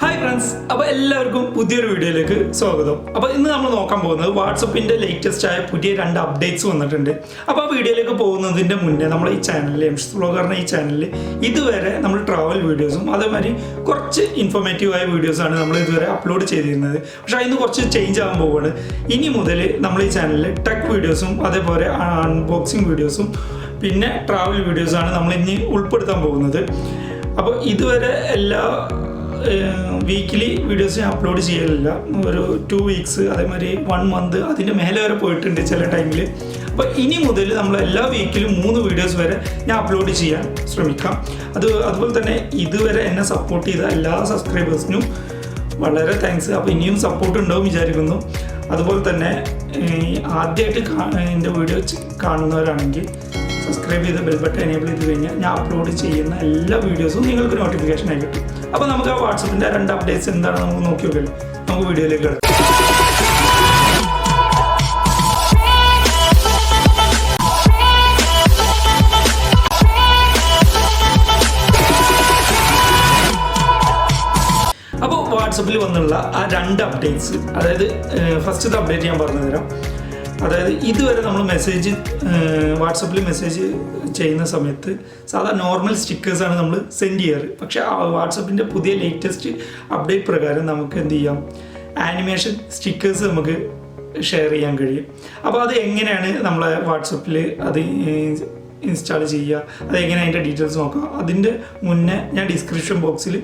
Hi friends, എല്ലാവർക്കും പുതിയൊരു വീഡിയോയിലേക്ക് സ്വാഗതം. അപ്പോൾ ഇന്ന് നമ്മൾ നോക്കാൻ പോകുന്നത് വാട്സപ്പിന്റെ ലേറ്റസ്റ്റ് ആയ പുതിയ 2 അപ്ഡേറ്റ്സ് വന്നിട്ടുണ്ട്. അപ്പോൾ ആ വീഡിയോയിലേക്ക് പോകുന്നതിന്റെ മുന്നേ നമ്മൾ ഈ ചാനലിൽ യംഷി വ്ലോഗറിന്റെ ഈ ചാനലിൽ ഇതുവരെ നമ്മൾ ട്രാവൽ വീഡിയോസും അതേമാതിരി കുറച്ച് ഇൻഫോർമേറ്റീവ് ആയ വീഡിയോസാണ് നമ്മൾ ഇതുവരെ അപ്ലോഡ് ചെയ്തിരുന്നത്. പക്ഷേ അതിന് കുറച്ച് ചേഞ്ച് ആകാൻ പോവുകയാണ്. ഇനി മുതൽ നമ്മൾ ഈ ചാനലിൽ ടെക് വീഡിയോസും അതേപോലെ അൺബോക്സിംഗ് വീഡിയോസും പിന്നെ ട്രാവൽ വീഡിയോസാണ് നമ്മൾ ഇനി ഉൾപ്പെടുത്താൻ പോകുന്നത്. അപ്പോൾ ഇതുവരെ എല്ലാ വീക്കിലി വീഡിയോസ് ഞാൻ അപ്ലോഡ് ചെയ്യലില്ല. ഒരു 2 വീക്സ് അതേമാതിരി 1 മന്ത് അതിൻ്റെ മേലെ വരെ പോയിട്ടുണ്ട് ചില ടൈമിൽ. അപ്പോൾ ഇനി മുതൽ നമ്മൾ എല്ലാ വീക്കിലും 3 വീഡിയോസ് വരെ ഞാൻ അപ്ലോഡ് ചെയ്യാൻ ശ്രമിക്കാം. അതുപോലെ തന്നെ ഇതുവരെ എന്നെ സപ്പോർട്ട് ചെയ്ത എല്ലാ സബ്സ്ക്രൈബേഴ്സിനും വളരെ താങ്ക്സ്. അപ്പോൾ ഇനിയും സപ്പോർട്ട് ഉണ്ടാവും വിചാരിക്കുന്നു. അതുപോലെ തന്നെ ആദ്യമായിട്ട് എൻ്റെ വീഡിയോ കാണുന്നവരാണെങ്കിൽ സബ്സ്ക്രൈബ് ചെയ്ത് ബെൽ ബട്ടൺ എനേബിൾ ചെയ്ത് കഴിഞ്ഞാൽ ഞാൻ അപ്ലോഡ് ചെയ്യുന്ന എല്ലാ വീഡിയോസും നിങ്ങൾക്ക് നോട്ടിഫിക്കേഷനായി കിട്ടും. അപ്പോൾ നമുക്ക് ആ വാട്സപ്പിൻ്റെ 2 അപ്ഡേറ്റ്സ് എന്താണ് നമുക്ക് നോക്കി നോക്കിയാൽ നമുക്ക് വീഡിയോയിലേക്ക് കിടക്കാം. അപ്പോൾ വാട്സപ്പിൽ വന്നുള്ള ആ 2 അപ്ഡേറ്റ്സ്, അതായത് ഫസ്റ്റത്തെ അപ്ഡേറ്റ് ഞാൻ പറഞ്ഞു തരാം. അതായത് ഇതുവരെ നമ്മൾ വാട്സപ്പിൽ മെസ്സേജ് ചെയ്യുന്ന സമയത്ത് സാധാരണ നോർമൽ സ്റ്റിക്കേഴ്സാണ് നമ്മൾ സെൻഡ് ചെയ്യാറ്. പക്ഷേ വാട്സപ്പിൻ്റെ പുതിയ ലേറ്റസ്റ്റ് അപ്ഡേറ്റ് പ്രകാരം നമുക്ക് എന്ത് ചെയ്യാം, ആനിമേഷൻ സ്റ്റിക്കേഴ്സ് നമുക്ക് ഷെയർ ചെയ്യാൻ കഴിയും. അപ്പോൾ അത് എങ്ങനെയാണ് നമ്മളെ വാട്സപ്പിൽ അത് ഇൻസ്റ്റാൾ ചെയ്യുക, അതെങ്ങനെ അതിൻ്റെ ഡീറ്റെയിൽസ് നോക്കാം. അതിൻ്റെ മുന്നേ ഞാൻ ഡിസ്ക്രിപ്ഷൻ ബോക്സിൽ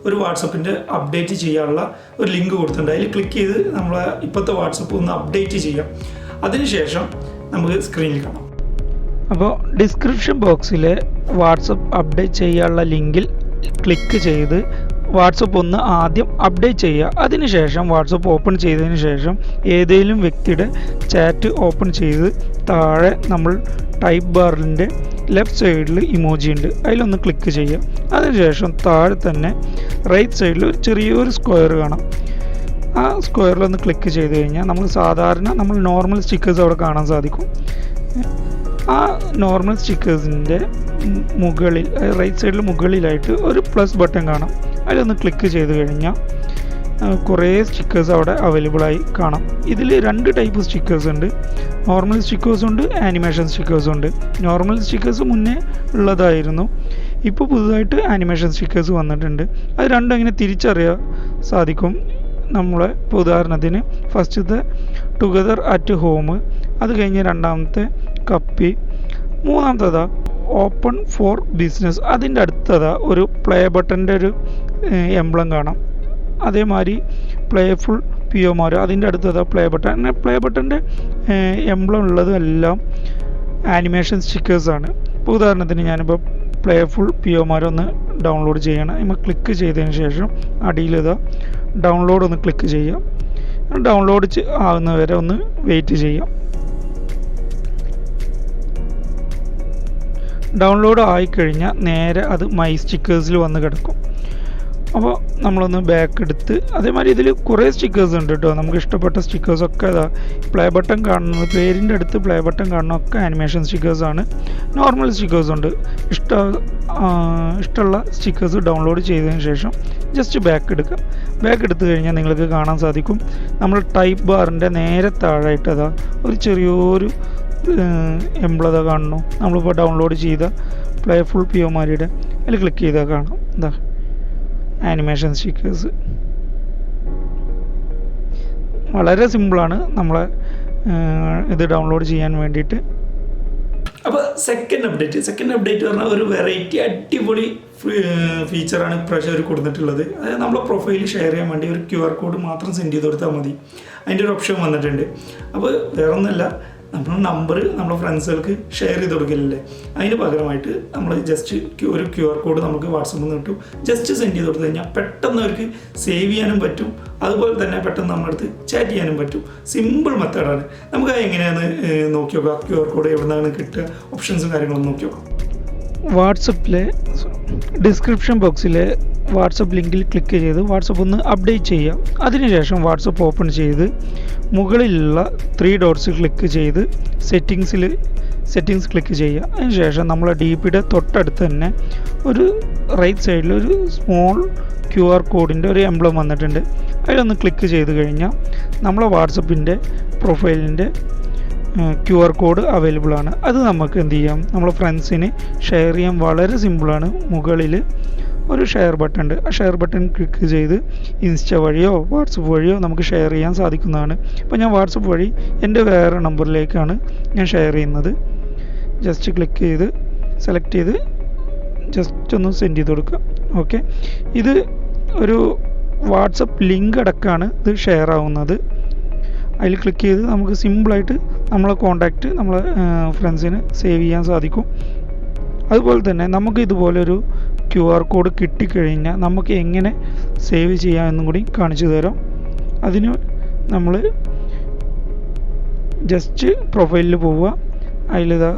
ഒരു വാട്സപ്പിൻ്റെ അപ്ഡേറ്റ് ചെയ്യാനുള്ള ഒരു ലിങ്ക് കൊടുത്തിട്ടുണ്ട്. അതിൽ ക്ലിക്ക് ചെയ്ത് നമ്മളെ ഇപ്പോഴത്തെ വാട്സപ്പ് ഒന്ന് അപ്ഡേറ്റ് ചെയ്യാം. അതിനുശേഷം നമുക്ക് സ്ക്രീനിൽ കാണാം. അപ്പോൾ ഡിസ്ക്രിപ്ഷൻ ബോക്സിലെ വാട്സപ്പ് അപ്ഡേറ്റ് ചെയ്യാനുള്ള ലിങ്കിൽ ക്ലിക്ക് ചെയ്ത് വാട്സപ്പ് ഒന്ന് ആദ്യം അപ്ഡേറ്റ് ചെയ്യുക. അതിനുശേഷം വാട്സപ്പ് ഓപ്പൺ ചെയ്തതിന് ശേഷം ഏതെങ്കിലും വ്യക്തിയുടെ ചാറ്റ് ഓപ്പൺ ചെയ്ത് താഴെ നമ്മൾ ടൈപ്പ് ബാറിൻ്റെ ലെഫ്റ്റ് സൈഡിൽ ഇമോജി ഉണ്ട്, അതിലൊന്ന് ക്ലിക്ക് ചെയ്യുക. അതിനുശേഷം താഴെ തന്നെ റൈറ്റ് സൈഡിൽ ഒരു ചെറിയൊരു സ്ക്വയർ കാണാം. ആ സ്ക്വയറിലൊന്ന് ക്ലിക്ക് ചെയ്ത് കഴിഞ്ഞാൽ നമ്മൾ നോർമൽ സ്റ്റിക്കേഴ്സ് അവിടെ കാണാൻ സാധിക്കും. ആ നോർമൽ സ്റ്റിക്കേഴ്സിൻ്റെ മുകളിൽ റൈറ്റ് സൈഡിൽ മുകളിലായിട്ട് ഒരു പ്ലസ് ബട്ടൺ കാണാം. അതിലൊന്ന് ക്ലിക്ക് ചെയ്ത് കഴിഞ്ഞാൽ കുറേ സ്റ്റിക്കേഴ്സ് അവിടെ അവൈലബിളായി കാണാം. ഇതിൽ 2 ടൈപ്പ് സ്റ്റിക്കേഴ്സ് ഉണ്ട്. നോർമൽ സ്റ്റിക്കേഴ്സും ഉണ്ട്, ആനിമേഷൻ സ്റ്റിക്കേഴ്സും ഉണ്ട്. നോർമൽ സ്റ്റിക്കേഴ്സ് മുന്നേ ഉള്ളതായിരുന്നു, ഇപ്പോൾ പുതുതായിട്ട് ആനിമേഷൻ സ്റ്റിക്കേഴ്സ് വന്നിട്ടുണ്ട്. അത് രണ്ടും എങ്ങനെ തിരിച്ചറിയാൻ സാധിക്കും. നമ്മളെ ഇപ്പോൾ ഉദാഹരണത്തിന് ഫസ്റ്റത്തെ ടുഗദർ അറ്റ് ഹോം, അത് കഴിഞ്ഞ് രണ്ടാമത്തെ കപ്പി, മൂന്നാമത്തേതാ ഓപ്പൺ ഫോർ ബിസിനസ്, അതിൻ്റെ അടുത്തതാ ഒരു പ്ലേ ബട്ടൻ്റെ ഒരു എംബ്ലം കാണാം. അതേമാതിരി പ്ലേഫുൾ പിയോമാർ, അതിൻ്റെ അടുത്തതാ പ്ലേ ബട്ടൺ. അങ്ങനെ പ്ലേ ബട്ടൻ്റെ എംബ്ലം ഉള്ളതെല്ലാം ആനിമേഷൻ സ്റ്റിക്കേഴ്സാണ്. ഇപ്പോൾ ഉദാഹരണത്തിന് ഞാനിപ്പോൾ പ്ലേഫുൾ പിയോമാരൊന്ന് ഡൗൺലോഡ് ചെയ്യണം. നമ്മൾ ക്ലിക്ക് ചെയ്തതിന് ശേഷം അടിയിലിതാ ഡൗൺലോഡ് ഒന്ന് ക്ലിക്ക് ചെയ്യാം. ഡൗൺലോഡ് ആകുന്നവരെ ഒന്ന് വെയിറ്റ് ചെയ്യാം. ഡൗൺലോഡ് ആയിക്കഴിഞ്ഞാൽ നേരെ അത് മൈ സ്റ്റിക്കേഴ്സിൽ വന്ന് കിടക്കും. അപ്പോൾ നമ്മളൊന്ന് ബാക്ക് എടുത്ത്, അതേമാതിരി ഇതിൽ കുറേ സ്റ്റിക്കേഴ്സ് ഉണ്ട് കേട്ടോ. നമുക്ക് ഇഷ്ടപ്പെട്ട സ്റ്റിക്കേഴ്സൊക്കെ ഇതാ പ്ലേ ബട്ടൺ കാണുന്നത്, പേരിൻ്റെ അടുത്ത് പ്ലേ ബട്ടൺ കാണുന്നതൊക്കെ ആനിമേഷൻ സ്റ്റിക്കേഴ്സാണ്. നോർമൽ സ്റ്റിക്കേഴ്സ് ഉണ്ട്. ഇഷ്ടമുള്ള സ്റ്റിക്കേഴ്സ് ഡൗൺലോഡ് ചെയ്തതിന് ശേഷം ജസ്റ്റ് ബാക്ക് എടുക്കുക. ബാക്ക് എടുത്തു കഴിഞ്ഞാൽ നിങ്ങൾക്ക് കാണാൻ സാധിക്കും നമ്മൾ ടൈപ്പ് ബാറിൻ്റെ നേരെ താഴായിട്ട് അതാ ഒരു ചെറിയൊരു എംബ്ലത കാണുന്നു. നമ്മളിപ്പോൾ ഡൗൺലോഡ് ചെയ്ത പ്ലേഫുൾ പിയോമാരിയുടെ അതിൽ ക്ലിക്ക് ചെയ്താൽ കാണാം എന്താ ആനിമേഷൻ സ്റ്റിക്കേഴ്സ്. വളരെ സിമ്പിളാണ് നമ്മളെ ഇത് ഡൗൺലോഡ് ചെയ്യാൻ വേണ്ടിയിട്ട്. അപ്പോൾ സെക്കൻഡ് അപ്ഡേറ്റ് പറഞ്ഞാൽ ഒരു വെറൈറ്റി അടിപൊളി ഫീച്ചറാണ് ഇപ്രാവശ്യം അവർ കൊടുത്തിട്ടുള്ളത്. അതായത് നമ്മളെ പ്രൊഫൈൽ ഷെയർ ചെയ്യാൻ വേണ്ടി ഒരു QR കോഡ് മാത്രം സെൻഡ് ചെയ്ത് കൊടുത്താൽ മതി. അതിൻ്റെ ഒരു ഓപ്ഷൻ വന്നിട്ടുണ്ട്. അപ്പോൾ വേറെ ഒന്നുമല്ല, നമ്മൾ നമ്പർ നമ്മുടെ ഫ്രണ്ട്സുകൾക്ക് ഷെയർ ചെയ്ത് കൊടുക്കലില്ലേ, അതിന് പകരമായിട്ട് നമ്മൾ ജസ്റ്റ് ഒരു QR കോഡ് നമുക്ക് വാട്സപ്പിൽ നിന്ന് കിട്ടും. ജസ്റ്റ് സെൻഡ് ചെയ്ത് കൊടുത്തു കഴിഞ്ഞാൽ പെട്ടെന്ന് അവർക്ക് സേവ് ചെയ്യാനും പറ്റും, അതുപോലെ തന്നെ പെട്ടെന്ന് നമ്മുടെ അടുത്ത് ചാറ്റ് ചെയ്യാനും പറ്റും. സിമ്പിൾ മെത്തേഡാണ്. നമുക്ക് എങ്ങനെയാണെന്ന് നോക്കി നോക്കാം. QR കോഡ് എവിടെ നിന്നാണ് കിട്ടുക, ഓപ്ഷൻസും കാര്യങ്ങളൊന്നും നോക്കി നോക്കാം. വാട്സപ്പിലെ ഡിസ്ക്രിപ്ഷൻ ബോക്സിലെ വാട്സപ്പ് ലിങ്കിൽ ക്ലിക്ക് ചെയ്ത് വാട്സപ്പ് ഒന്ന് അപ്ഡേറ്റ് ചെയ്യാം. അതിനുശേഷം വാട്സപ്പ് ഓപ്പൺ ചെയ്ത് മുകളിലുള്ള 3 ഡോട്ട്സ് ക്ലിക്ക് ചെയ്ത് സെറ്റിങ്സ് ക്ലിക്ക് ചെയ്യുക. അതിനുശേഷം നമ്മളെ DPയുടെ തൊട്ടടുത്ത് തന്നെ ഒരു റൈറ്റ് സൈഡിൽ ഒരു സ്മോൾ QR കോഡിൻ്റെ ഒരു എംബ്ലം വന്നിട്ടുണ്ട്. അതിലൊന്ന് ക്ലിക്ക് ചെയ്ത് കഴിഞ്ഞാൽ നമ്മളെ വാട്സപ്പിൻ്റെ പ്രൊഫൈലിൻ്റെ QR കോഡ് അവൈലബിൾ ആണ്. അത് നമുക്ക് എന്ത് ചെയ്യാം, നമ്മളെ ഫ്രണ്ട്സിന് ഷെയർ ചെയ്യാൻ വളരെ സിമ്പിളാണ്. മുകളിൽ ഒരു ഷെയർ ബട്ടൺ ഉണ്ട്. ആ ഷെയർ ബട്ടൺ ക്ലിക്ക് ചെയ്ത് ഇൻസ്റ്റ വഴിയോ വാട്സപ്പ് വഴിയോ നമുക്ക് ഷെയർ ചെയ്യാൻ സാധിക്കുന്നതാണ്. ഇപ്പോൾ ഞാൻ വാട്സപ്പ് വഴി എൻ്റെ വേറെ നമ്പറിലേക്കാണ് ഞാൻ ഷെയർ ചെയ്യുന്നത്. ജസ്റ്റ് ക്ലിക്ക് ചെയ്ത് സെലക്ട് ചെയ്ത് ജസ്റ്റ് ഒന്ന് സെൻഡ് ചെയ്ത് കൊടുക്കുക. ഓക്കെ, ഇത് ഒരു വാട്സപ്പ് ലിങ്ക് അടക്കമാണ് ഇത് ഷെയർ ആവുന്നത്. അതിൽ ക്ലിക്ക് ചെയ്ത് നമുക്ക് സിമ്പിളായിട്ട് നമ്മളെ കോൺടാക്റ്റ് നമ്മളെ ഫ്രണ്ട്സിന് സേവ് ചെയ്യാൻ സാധിക്കും. അതുപോലെ തന്നെ നമുക്ക് ഇതുപോലൊരു QR കോഡ് കിട്ടിക്കഴിഞ്ഞാൽ നമുക്ക് എങ്ങനെ സേവ് ചെയ്യാമെന്നും കൂടി കാണിച്ചു തരാം. അതിന് നമ്മൾ ജസ്റ്റ് പ്രൊഫൈലിൽ പോവുക. അതിലിതാ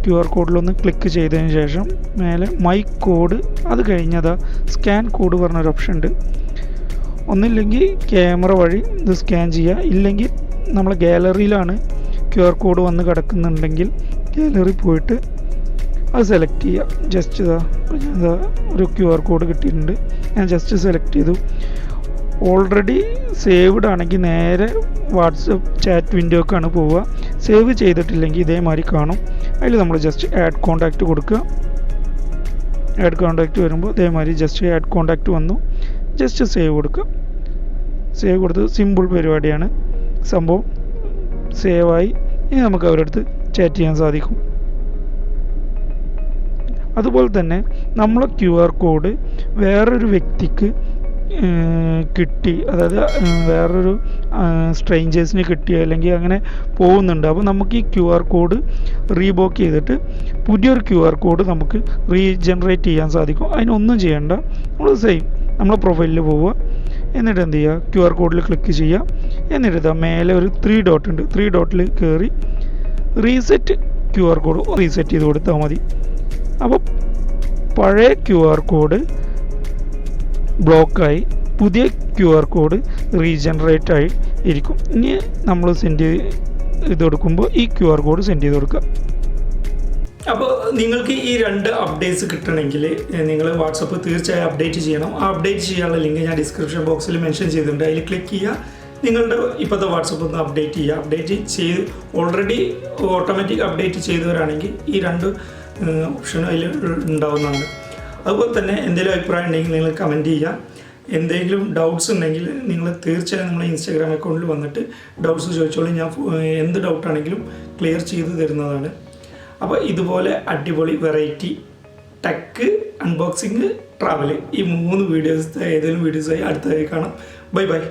QR കോഡിലൊന്ന് ക്ലിക്ക് ചെയ്തതിന് ശേഷം മേലെ മൈ കോഡ്, അത് കഴിഞ്ഞതാ സ്കാൻ കോഡ് പറഞ്ഞൊരു ഓപ്ഷൻ ഉണ്ട്. ഒന്നില്ലെങ്കിൽ ക്യാമറ വഴി ഇത് സ്കാൻ ചെയ്യുക, ഇല്ലെങ്കിൽ നമ്മളെ ഗാലറിയിലാണ് QR കോഡ് വന്ന് കിടക്കുന്നുണ്ടെങ്കിൽ ഗാലറി പോയിട്ട് അത് സെലക്ട് ചെയ്യുക. ജസ്റ്റ് ഇതാ ഒരു QR കോഡ് കിട്ടിയിട്ടുണ്ട്, ഞാൻ ജസ്റ്റ് സെലക്ട് ചെയ്തു. ഓൾറെഡി സേവ്ഡ് ആണെങ്കിൽ നേരെ വാട്സപ്പ് ചാറ്റ് വിൻഡോക്കാണ് പോവുക. സേവ് ചെയ്തിട്ടില്ലെങ്കിൽ ഇതേമാതിരി കാണും. അതിൽ നമ്മൾ ജസ്റ്റ് ആഡ് കോൺടാക്റ്റ് കൊടുക്കുക. ആഡ് കോൺടാക്റ്റ് വരുമ്പോൾ ഇതേമാതിരി ജസ്റ്റ് ആഡ് കോൺടാക്റ്റ് വന്നു. ജസ്റ്റ് സേവ് കൊടുക്കുക. സേവ് കൊടുത്ത് സിമ്പിൾ പരിപാടിയാണ്. സംഭവം സേവായി. ഇനി നമുക്ക് അവരുടെ അടുത്ത് ചാറ്റ് ചെയ്യാൻ സാധിക്കും. അതുപോലെ തന്നെ നമ്മളെ QR കോഡ് വേറൊരു വ്യക്തിക്ക് കിട്ടി, അതായത് വേറൊരു സ്ട്രേഞ്ചേഴ്സിന് കിട്ടി, അല്ലെങ്കിൽ അങ്ങനെ പോകുന്നുണ്ട്. അപ്പോൾ നമുക്ക് ഈ QR കോഡ് റീബോക്ക് ചെയ്തിട്ട് പുതിയൊരു QR കോഡ് നമുക്ക് റീജനറേറ്റ് ചെയ്യാൻ സാധിക്കും. അതിനൊന്നും ചെയ്യേണ്ട, നമ്മൾ സെയിം നമ്മളെ പ്രൊഫൈലിൽ പോവുക. എന്നിട്ട് എന്ത് ചെയ്യുക, QR കോഡിൽ ക്ലിക്ക് ചെയ്യുക. എന്നിട്ട് ഇതാ മേലെ ഒരു 3 ഡോട്ട് ഉണ്ട്. 3 ഡോട്ടിൽ കയറി റീസെറ്റ് QR കോഡ് റീസെറ്റ് ചെയ്ത് കൊടുത്താൽ മതി. അപ്പോൾ പഴയ QR കോഡ് ബ്ലോക്കായി പുതിയ QR കോഡ് റീജനറേറ്റ് ആയി ഇരിക്കും. ഇനി നമ്മൾ സെൻഡ് ചെയ്ത് കൊടുക്കുമ്പോൾ ഈ QR കോഡ് സെൻഡ് ചെയ്ത് കൊടുക്കുക. അപ്പോൾ നിങ്ങൾക്ക് ഈ 2 അപ്ഡേറ്റ്സ് കിട്ടണമെങ്കിൽ നിങ്ങൾ വാട്സപ്പ് തീർച്ചയായും അപ്ഡേറ്റ് ചെയ്യണം. ആ അപ്ഡേറ്റ് ചെയ്യാനുള്ള ലിങ്ക് ഞാൻ ഡിസ്ക്രിപ്ഷൻ ബോക്സിൽ മെൻഷൻ ചെയ്തിട്ടുണ്ട്. അതിൽ ക്ലിക്ക് ചെയ്യുക. നിങ്ങളുടെ ഇപ്പോഴത്തെ വാട്സപ്പ് ഒന്ന് അപ്ഡേറ്റ് ചെയ്യുക. അപ്ഡേറ്റ് ചെയ്ത് ഓൾറെഡി ഓട്ടോമാറ്റിക് അപ്ഡേറ്റ് ചെയ്തവരാണെങ്കിൽ ഈ 2 ഓപ്ഷനും അതിൽ ഉണ്ടാവുന്നതാണ്. അതുപോലെ തന്നെ എന്തെങ്കിലും അഭിപ്രായം ഉണ്ടെങ്കിൽ നിങ്ങൾ കമൻറ്റ് ചെയ്യുക. എന്തെങ്കിലും ഡൗട്ട്സ് ഉണ്ടെങ്കിൽ നിങ്ങൾ തീർച്ചയായും നമ്മളെ ഇൻസ്റ്റാഗ്രാം അക്കൗണ്ടിൽ വന്നിട്ട് ഡൗട്ട്സ് ചോദിച്ചോളൂ. ഞാൻ എന്ത് ഡൗട്ടാണെങ്കിലും ക്ലിയർ ചെയ്ത് തരുന്നതാണ്. അപ്പോൾ ഇതുപോലെ അടിപൊളി വെറൈറ്റി ടെക്ക്, അൺബോക്സിങ്, ട്രാവൽ, ഈ 3 വീഡിയോസ് ഏതെങ്കിലും വീഡിയോസായി അടുത്തതായി കാണാം. Bye bye.